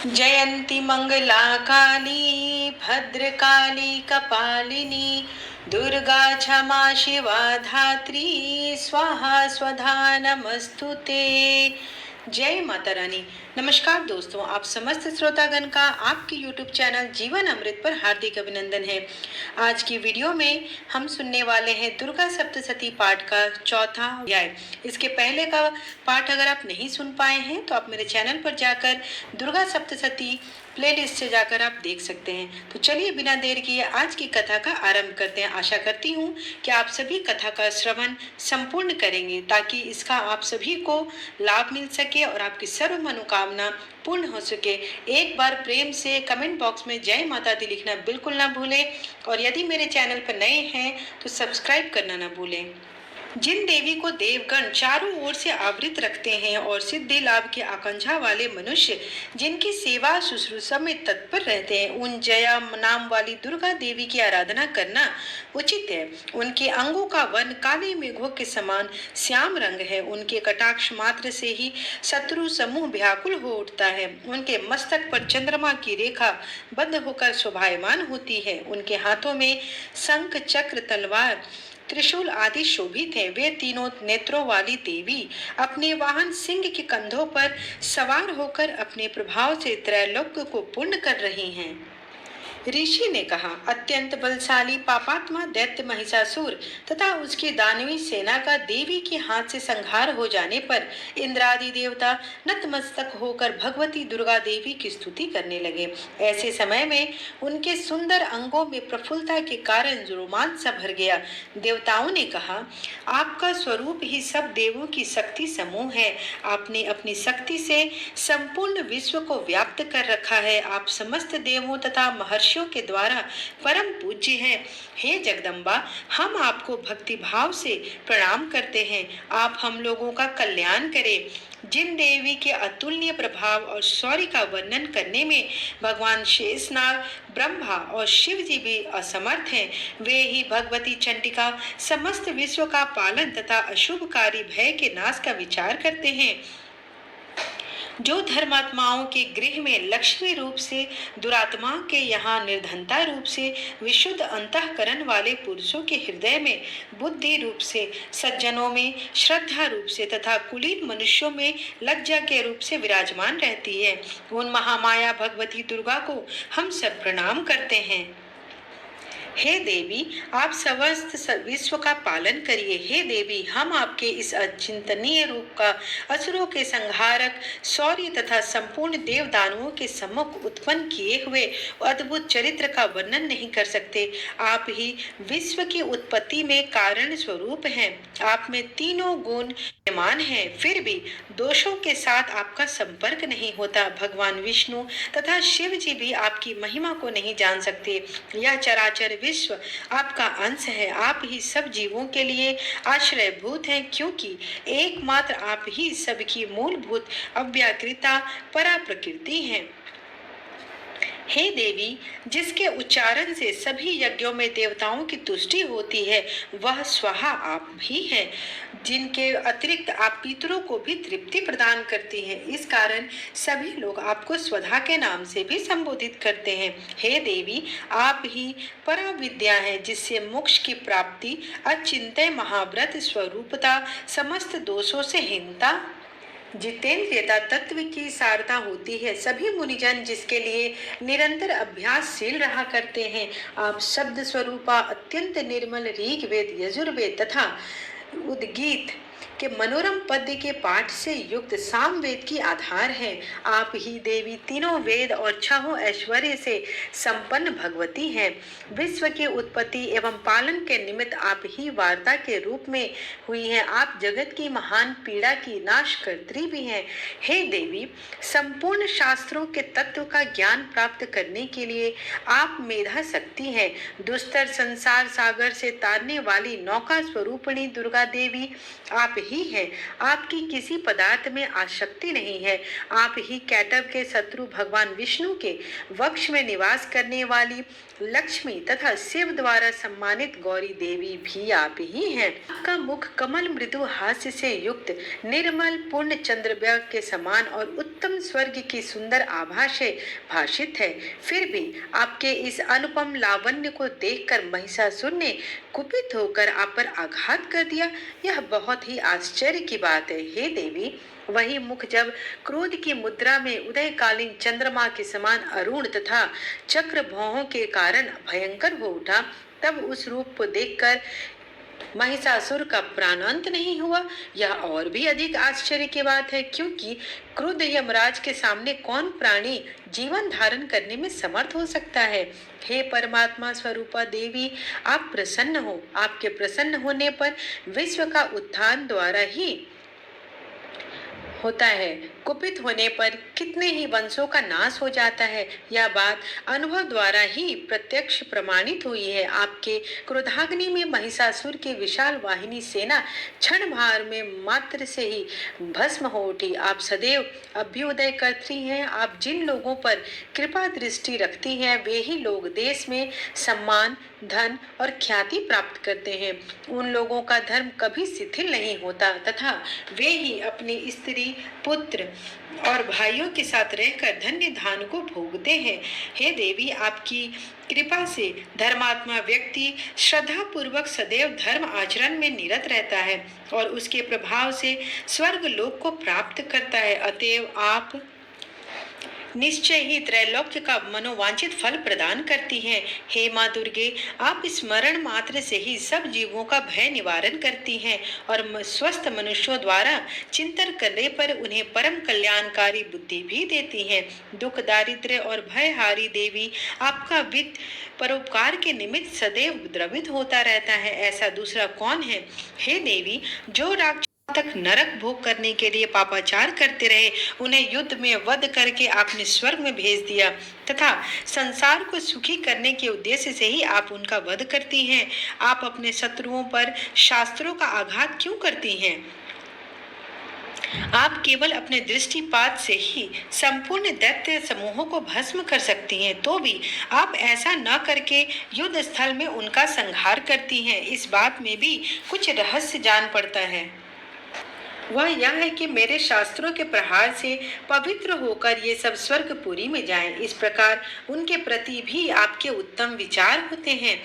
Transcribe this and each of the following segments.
जयंती मंगला काली भद्रकाली कपालिनी दुर्गा क्षमा शिवा धात्री स्वाहा स्वधा नमस्तुते। जय माता रानी। नमस्कार दोस्तों, आप समस्त श्रोतागण का आपके YouTube चैनल जीवन अमृत पर हार्दिक अभिनंदन है। आज की वीडियो में हम सुनने वाले हैं दुर्गा सप्तशती पाठ का चौथा अध्याय। इसके पहले का पाठ अगर आप नहीं सुन पाए हैं तो आप मेरे चैनल पर जाकर दुर्गा सप्तशती प्लेलिस्ट से जाकर आप देख सकते हैं। तो चलिए बिना देर किए आज की कथा का आरंभ करते हैं। आशा करती हूँ कि आप सभी कथा का श्रवण संपूर्ण करेंगे ताकि इसका आप सभी को लाभ मिल सके और आपकी सर्व मनोकामना पूर्ण हो सके। एक बार प्रेम से कमेंट बॉक्स में जय माता दी लिखना बिल्कुल ना भूलें और यदि मेरे चैनल पर नए हैं तो सब्सक्राइब करना ना भूलें। जिन देवी को देवगण चारों ओर से आवृत रखते हैं और सिद्धि लाभ की आकांक्षा वाले मनुष्य जिनकी सेवा शुश्रूषा में तत्पर रहते हैं, उन जया नाम वाली दुर्गा देवी की आराधना करना उचित है। उनके अंगों का वर्ण काले मेघों के समान श्याम रंग है। उनके कटाक्ष मात्र से ही शत्रु समूह व्याकुल हो उठता है। उनके मस्तक पर चंद्रमा की रेखा बंद होकर शोभायमान होती है। उनके हाथों में शंख चक्र तलवार त्रिशूल आदि शोभित है। वे तीनों नेत्रों वाली देवी अपने वाहन सिंह के कंधों पर सवार होकर अपने प्रभाव से त्रैलोक्य को पूर्ण कर रही हैं। ऋषि ने कहा, अत्यंत बलशाली पापात्मा दैत्य महिषासुर तथा उसकी दानवी सेना का देवी के हाथ से संहार हो जाने पर इंद्रादि देवता नतमस्तक होकर भगवती दुर्गा देवी की स्तुति करने लगे। ऐसे समय में उनके सुंदर अंगों में प्रफुल्लता के कारण रोमांच सा भर गया। देवताओं ने कहा, आपका स्वरूप ही सब देवों की शक्ति समूह है। आपने अपनी शक्ति से संपूर्ण विश्व को व्याप्त कर रखा है। आप समस्त देवों तथा महर्षियों के द्वारा परम पूज्य हैं। हे जगदम्बा, हम आपको भक्ति भाव से प्रणाम करते हैं। आप हम लोगों का कल्याण करें। जिन देवी के अतुलनीय प्रभाव और शौर्य का वर्णन करने में भगवान शेषनाग, ब्रह्मा और शिव जी भी असमर्थ हैं, वे ही भगवती चंडिका समस्त विश्व का पालन तथा अशुभकारी भय के नाश का विचार करते हैं। जो धर्मात्माओं के गृह में लक्ष्मी रूप से, दुरात्माओं के यहाँ निर्धनता रूप से, विशुद्ध अंतःकरण वाले पुरुषों के हृदय में बुद्धि रूप से, सज्जनों में श्रद्धा रूप से तथा कुलीन मनुष्यों में लज्जा के रूप से विराजमान रहती है, उन महामाया भगवती दुर्गा को हम सब प्रणाम करते हैं। हे देवी, आप समस्त विश्व का पालन करिए। हे देवी, हम आपके इस अचिंतनीय रूप का असुरों के संहारक शौर्य तथा संपूर्ण देव दानवों के सम्मुख उत्पन्न किए हुए अद्भुत चरित्र का वर्णन नहीं कर सकते। आप ही विश्व की उत्पत्ति में कारण स्वरूप हैं। आप में तीनों गुण विद्यमान हैं, फिर भी दोषों के साथ आपका संपर्क नहीं होता। भगवान विष्णु तथा शिव जी भी आपकी महिमा को नहीं जान सकते। यह चराचर विश्व आपका अंश है। आप ही सब जीवों के लिए आश्रयभूत हैं, क्योंकि एकमात्र आप ही सबकी मूलभूत अव्याकृता परा प्रकृति हैं। हे देवी, जिसके उच्चारण से सभी यज्ञों में देवताओं की तुष्टि होती है, वह स्वाहा आप भी हैं, जिनके अतिरिक्त आप पितरों को भी तृप्ति प्रदान करती हैं। इस कारण सभी लोग आपको स्वधा के नाम से भी संबोधित करते हैं। हे देवी, आप ही परा विद्या हैं, जिससे मोक्ष की प्राप्ति, अचिंत्य महाव्रत स्वरूपता, समस्त दोषों से हीनता, जितेंद्रियता, तत्व की सारता होती है। सभी मुनिजन जिसके लिए निरंतर अभ्यासशील रहा करते हैं। आप शब्द स्वरूपा अत्यंत निर्मल ऋग्वेद, यजुर्वेद तथा उद्गीत के मनोरम पद्य के पाठ से युक्त सामवेद की आधार है। आप ही देवी तीनों वेद और छहों ऐश्वर्य से संपन्न भगवती हैं। विश्व की उत्पत्ति एवं पालन के निमित्त आप ही वार्ता के रूप में हुई हैं। आप जगत की महान पीड़ा की नाश कर्त्री भी हैं। हे देवी, संपूर्ण शास्त्रों के तत्व का ज्ञान प्राप्त करने के लिए आप मेधा शक्ति हैं। दुस्तर संसार सागर से तारने वाली नौका स्वरूपिणी दुर्गा देवी, आप आप ही हैं। आपकी किसी पदार्थ में आसक्ति नहीं है। आप ही कैटव के शत्रु भगवान विष्णु के वक्ष में निवास करने वाली लक्ष्मी तथा शिव द्वारा सम्मानित गौरी देवी भी आप ही हैं। आपका मुख कमल मृदु हास्य से युक्त निर्मल पूर्ण चंद्रव्य के समान और उत्तम स्वर्ग की सुंदर आभा से भाषित है। फिर भी आपके इस अनुपम लावण्य को देखकर महिषासुर ने कुपित होकर आप पर आघात कर दिया। यह बहुत ही आश्चर्य की बात है। हे देवी, वही मुख जब क्रोध की मुद्रा में उदयकालीन चंद्रमा के समान अरुण तथा चक्र भौहों के कारण भयंकर हो उठा, तब उस रूप को देखकर महिषासुर का प्राणांत नहीं हुआ। यह और भी अधिक आश्चर्य की बात है, क्योंकि क्रुद्ध यमराज के सामने कौन प्राणी जीवन धारण करने में समर्थ हो सकता है। हे परमात्मा स्वरूपा देवी, आप प्रसन्न हो। आपके प्रसन्न होने पर विश्व का उत्थान द्वारा ही होता है, कुपित होने पर कितने ही वंशों का नाश हो जाता है। यह बात अनुभव द्वारा ही प्रत्यक्ष प्रमाणित हुई है। आपके क्रोधाग्नि में महिषासुर की विशाल वाहिनी सेना क्षण भार में मात्र से ही भस्म हो उठी। आप सदैव अभ्युदय करती हैं। आप जिन लोगों पर कृपा दृष्टि रखती हैं, वे ही लोग देश में सम्मान, धन और ख्याति प्राप्त करते हैं। उन लोगों का धर्म कभी शिथिल नहीं होता तथा वे ही अपनी स्त्री, पुत्र और भाइयों के साथ रहकर धन्य धान को भोगते हैं। हे देवी, आपकी कृपा से धर्मात्मा व्यक्ति श्रद्धा पूर्वक सदैव धर्म आचरण में निरत रहता है और उसके प्रभाव से स्वर्ग लोक को प्राप्त करता है। अतएव आप निश्चय ही त्रैलोक्य का मनोवांछित फल प्रदान करती हैं। हे माँ दुर्गे, आप स्मरण मात्र से ही सब जीवों का भय निवारण करती हैं और स्वस्थ मनुष्यों द्वारा चिंतन करने पर उन्हें परम कल्याणकारी बुद्धि भी देती हैं। दुख, दारिद्र्य और भयहारी देवी, आपका वित्त परोपकार के निमित्त सदैव द्रवित होता रहता है। ऐसा दूसरा कौन है? हे देवी, जो राक्षस तक नरक भोग करने के लिए पापाचार करते रहे, उन्हें युद्ध में वध करके आपने स्वर्ग में भेज दिया तथा संसार को सुखी करने के उद्देश्य से ही आप उनका वध करती हैं। आप अपने शत्रुओं पर शास्त्रों का आघात क्यों करती हैं? आप केवल अपने दृष्टिपात से ही संपूर्ण दैत्य समूहों को भस्म कर सकती हैं, तो भी आप ऐसा न करके युद्ध स्थल में उनका संहार करती हैं। इस बात में भी कुछ रहस्य जान पड़ता है। वह यह है कि मेरे शास्त्रों के प्रहार से पवित्र होकर ये सब स्वर्गपुरी में जाएं। इस प्रकार उनके प्रति भी आपके उत्तम विचार होते हैं।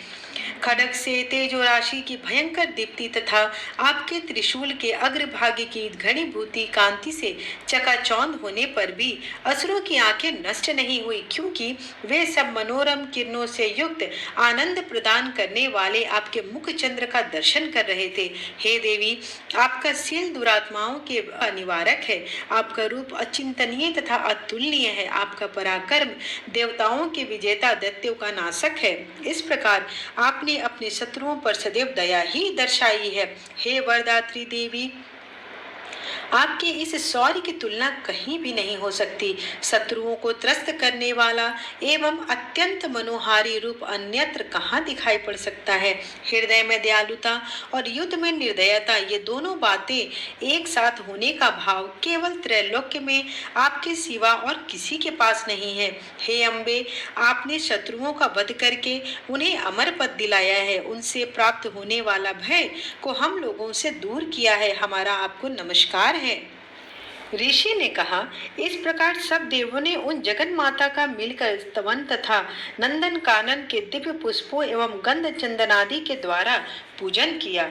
खड्ग से तेजो राशि की भयंकर दीप्ति तथा आपके त्रिशूल के अग्रभाग की घनीभूति कांति से चकाचौंध होने पर भी असुरों की आंखें नष्ट नहीं हुई, क्योंकि वे सब मनोरम किरणों से युक्त आनंद प्रदान करने वाले आपके मुख चंद्र का दर्शन कर रहे थे। हे देवी, आपका शील दुरात्माओं के निवारक है। आपका रूप अचिंतनीय तथा अतुलनीय है। आपका पराक्रम देवताओं के विजेता, दैत्यों का नाशक है। इस प्रकार आपने अपने शत्रुओं पर सदैव दया ही दर्शाई है। हे वरदात्री देवी, आपके इस शौर्य की तुलना कहीं भी नहीं हो सकती। शत्रुओं को त्रस्त करने वाला एवं अत्यंत मनोहारी रूप अन्यत्र कहाँ दिखाई पड़ सकता है। हृदय में दयालुता और युद्ध में निर्दयता, ये दोनों बातें एक साथ होने का भाव केवल त्रैलोक्य में आपके सिवा और किसी के पास नहीं है। हे अम्बे, आपने शत्रुओं का वध करके उन्हें अमर पद दिलाया है। उनसे प्राप्त होने वाला भय को हम लोगों से दूर किया है। हमारा आपको नमस्कार है। ऋषि ने कहा, इस प्रकार सब देवों ने उन जगन माता का मिलकर स्तवन तथा नंदन कानन के दिव्य पुष्पों एवं गंध चंदनादि के द्वारा पूजन किया।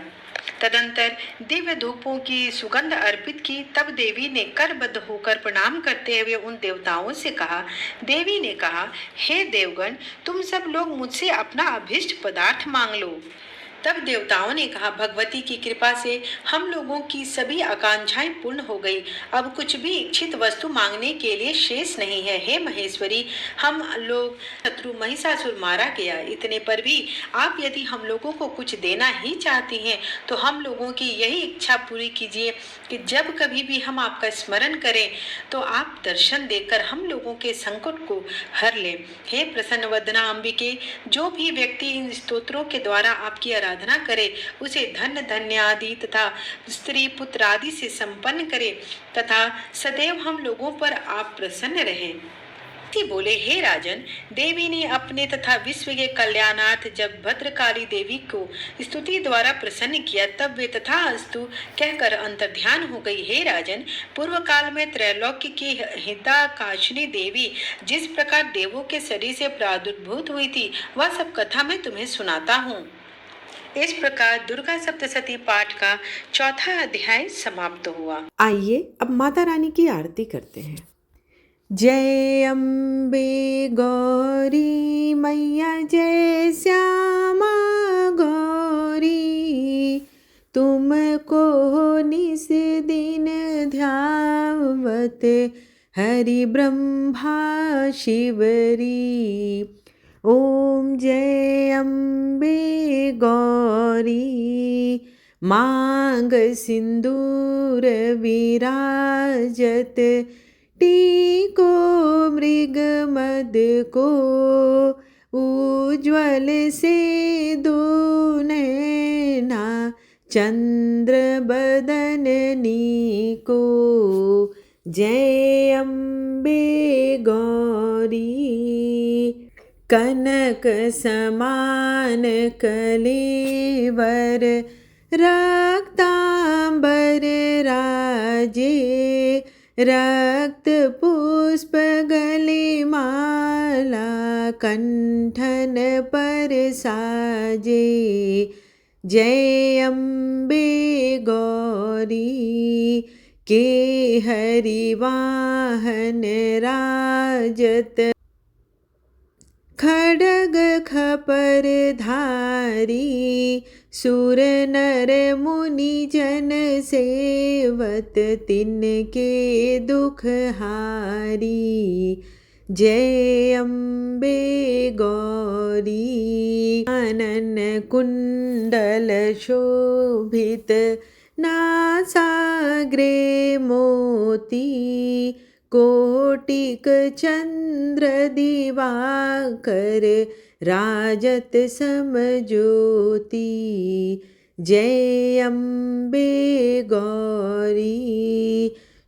तदंतर दिव्य धूपों की सुगंध अर्पित की। तब देवी ने करबद्ध होकर प्रणाम करते हुए उन देवताओं से कहा। देवी ने कहा, हे देवगण, तुम सब लोग मुझसे अपना अभीष्ट पदार्थ मांग लो। तब देवताओं ने कहा, भगवती की कृपा से हम लोगों की सभी आकांक्षाएं पूर्ण हो गई। अब कुछ भी इच्छित वस्तु मांगने के लिए शेष नहीं है। हे महेश्वरी, हम लोग शत्रु महिषासुर मारा गया। इतने पर भी आप यदि हम लोगों को कुछ देना ही चाहती हैं, तो हम लोगों की यही इच्छा पूरी कीजिए कि जब कभी भी हम आपका स्मरण करें तो आप दर्शन देकर हम लोगों के संकट को हर लें। हे प्रसन्न वदना अंबिके, जो भी व्यक्ति इन स्तोत्रों के द्वारा आपकी आराधना करे, उसे धन धान्य आदि तथा स्त्री पुत्र आदि से संपन्न करे तथा सदैव हम लोगों पर आप प्रसन्न रहें। बोले, हे राजन, देवी ने अपने तथा विश्व के कल्याणार्थ जब भद्रकाली देवी को स्तुति द्वारा प्रसन्न किया, तब वे तथास्तु कहकर अंतर्ध्यान हो गई। हे राजन, पूर्व काल में त्रैलोक्य की हिताकाशिनी देवी जिस प्रकार देवों के शरीर से प्रादुर्भूत हुई थी, वह सब कथा मैं तुम्हें सुनाता हूँ। इस प्रकार दुर्गा सप्तशती पाठ का चौथा अध्याय समाप्त हुआ। आइए अब माता रानी की आरती करते हैं। जय अम्बे गौरी मैया, जय श्यामा गौरी, तुमको निस दिन ध्यावत हरि ब्रह्मा शिवरी। ओम जय अम्बे गौरी, मांग सिंदूर विराजत, टीको मृग मद को, उज्ज्वल से दो नैना, चंद्र बदननी को। जय अम्बे गौरी, कनक समान कलेवर, रक्तांबर राजे, रक्त पुष्प गले माला, कंठन पर साजे। जय अम्बे गौरी, के हरि वाहन राजत, खड्ग खपर धारी, सुर नर मुनि जन सेवत, तिनके दुख हारी। जय अम्बे गौरी, आनन कुंडल शोभित, नासाग्रे मोती, कोटिक चंद्र दिवाकर, राजत समज्योति। जय अम्बे गौरी,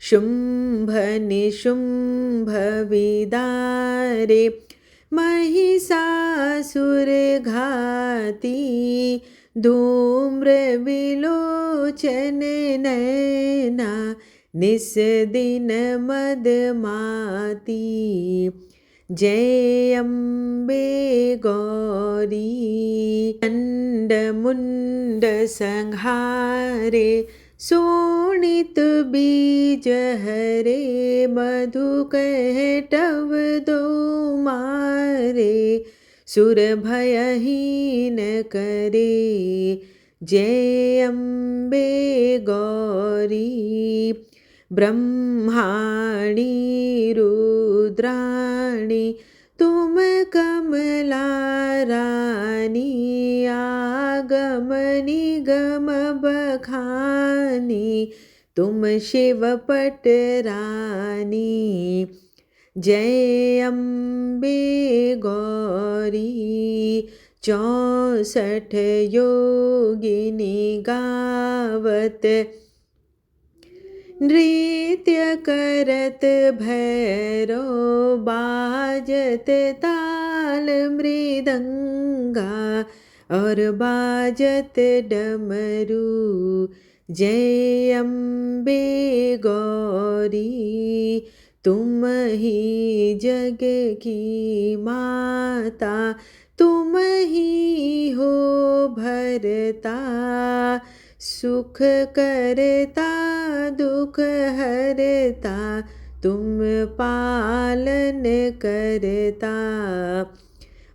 शुंभ निशुंभ विदारे, महिषासुर घाती, धूम्र विलोचन नैना, निस दिन मदमाती। जय अम्बे गौरी, चंड मुंड संहारे, शोणित बीज हरे, मधु कहटव दो मारे, सुर भयहीन करे। जय अम्बे गौरी, ब्रह्माणी रुद्राणी, तुम कमला रानी, आगम निगम बखानी, तुम शिवपट रानी। जय अम्बे गौरी, 64 योगिनी गावत, नृत्य करत भैरो, बाजत ताल मृदंगा, और बाजत डमरू। जय अम्बे गौरी, तुम ही जग की माता, तुम ही हो भरता, सुख करता दुख हरता, तुम पालन करता।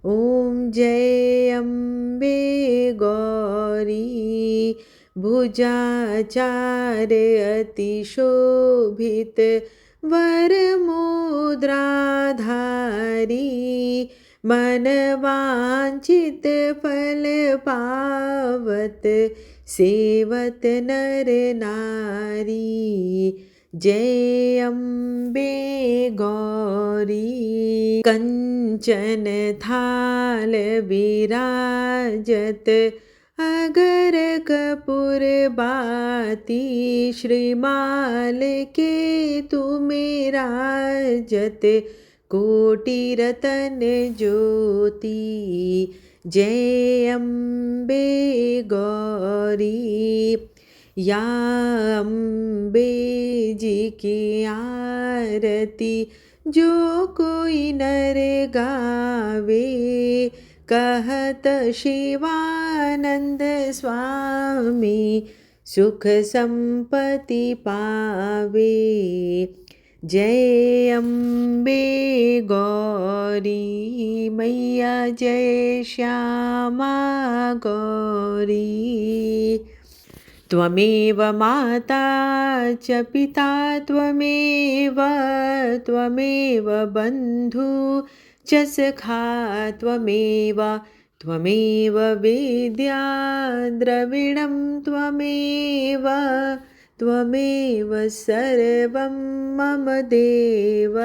ओम जय अम्बे गौरी, भुजाचार अति शोभित, वर मुद्राधारी, मन वांछित फल पावत, सेवत नर नारी। जय अम्बे गौरी, कंचन थाल विराजत, अगर कपूर बाती श्रीमाल के तुम्हें राजत कोटि रतन ज्योति जय अम्बे गौरी या अम्बे जी की आरती जो कोई नर गावे कहत शिवानंद स्वामी सुख संपत्ति पावे जय अम्बे गौरी मैया जय श्यामा गौरी त्वमेव माता च पिता त्वमेव बन्धु च सखा त्वमेव वेद्या द्रविणं त्वमेव सर्वं मम देव